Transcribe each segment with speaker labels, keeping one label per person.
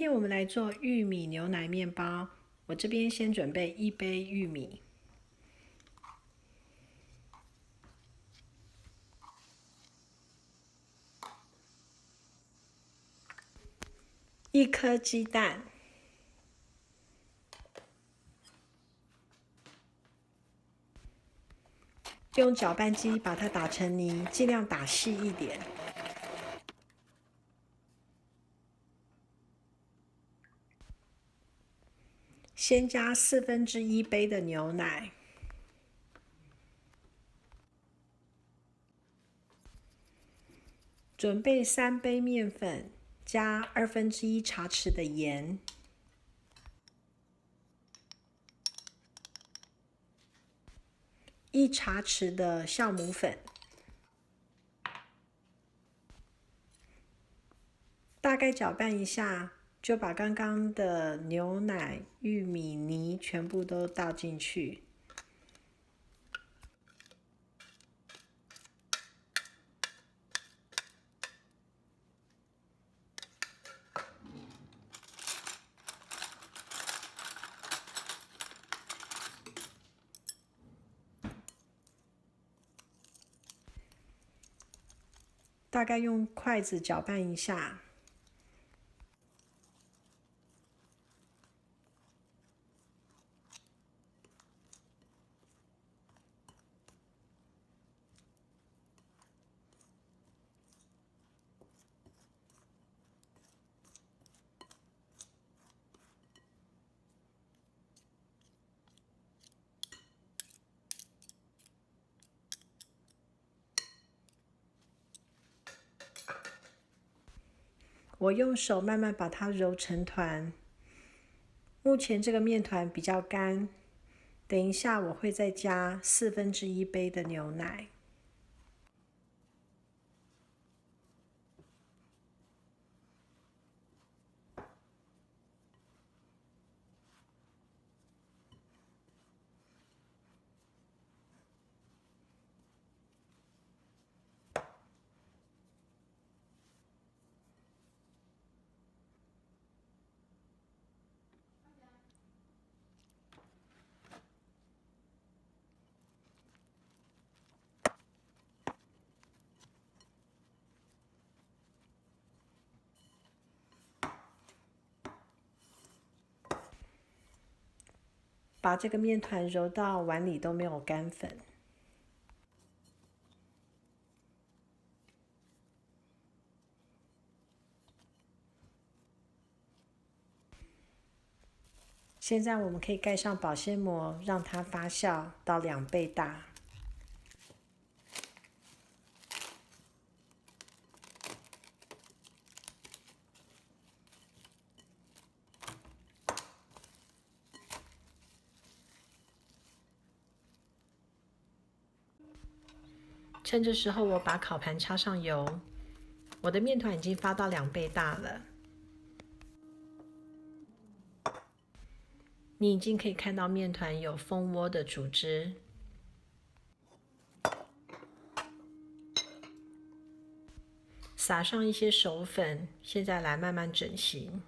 Speaker 1: 天我们来做玉米牛奶面包。我这边先准备1杯玉米，1颗鸡蛋，用搅拌机把它打成泥，尽量打细一点。先加1/4杯的牛奶，准备3杯面粉，加1/2茶匙的盐，1茶匙的酵母粉，大概搅拌一下，就把刚刚的牛奶、玉米泥全部都倒进去。大概用筷子搅拌一下。我用手慢慢把它揉成团。目前这个面团比较干，等一下我会再加1/4杯的牛奶。把这个面团揉到碗里都没有干粉。现在我们可以盖上保鲜膜，让它发酵到2倍大。趁这时候，我把烤盘插上油。我的面团已经发到2倍大了。你已经可以看到面团有蜂窝的组织。撒上一些手粉，现在来慢慢整形。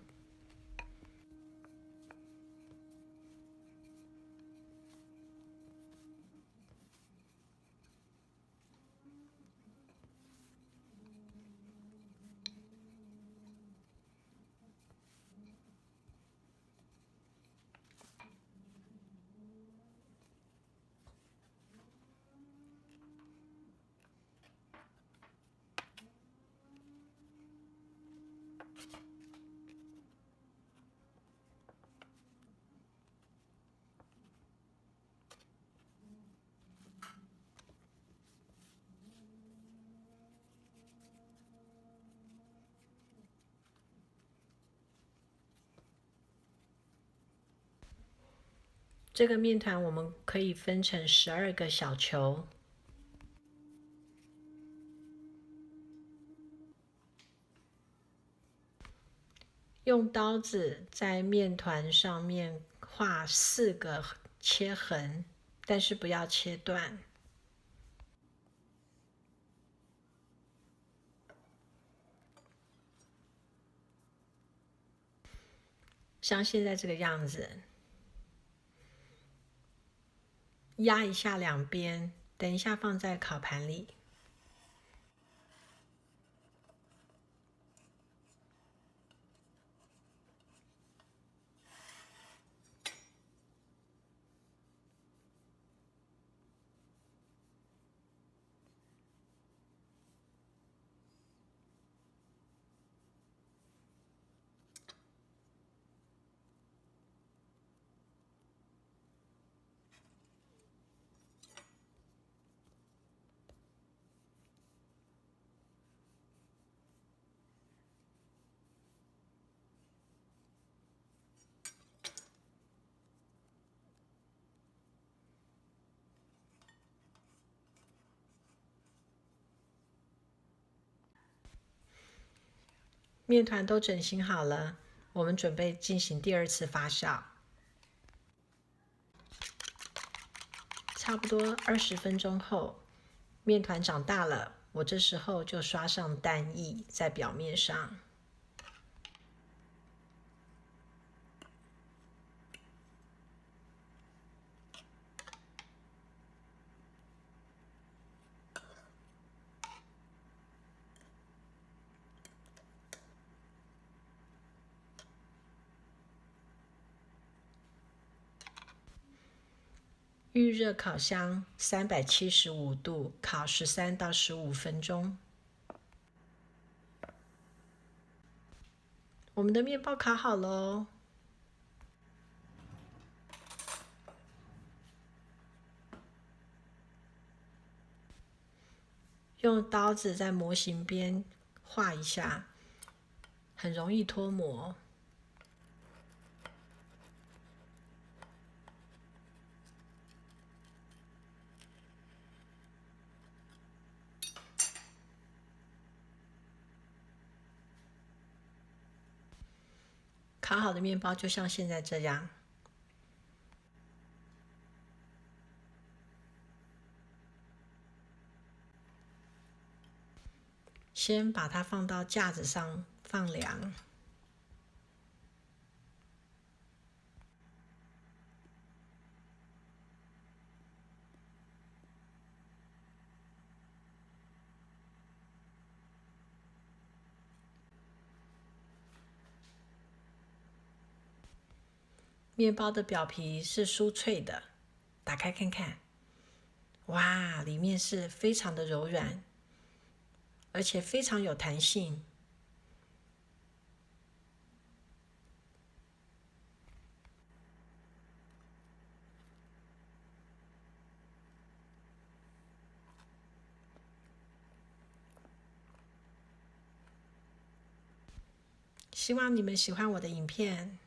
Speaker 1: 这个面团我们可以分成12个小球，用刀子在面团上面画4个切痕，但是不要切断。像现在这个样子，压一下两边，等一下放在烤盘里。面团都整形好了，我们准备进行第二次发酵，差不多20分钟后，面团长大了，我这时候就刷上蛋液在表面上。预热烤箱375度，烤13到15分钟。我们的面包烤好了哦。用刀子在模型边画一下，很容易脱模。烤好的面包就像现在这样。先把它放到架子上放凉。面包的表皮是酥脆的，打开看看，哇，里面是非常的柔软，而且非常有弹性。希望你们喜欢我的影片。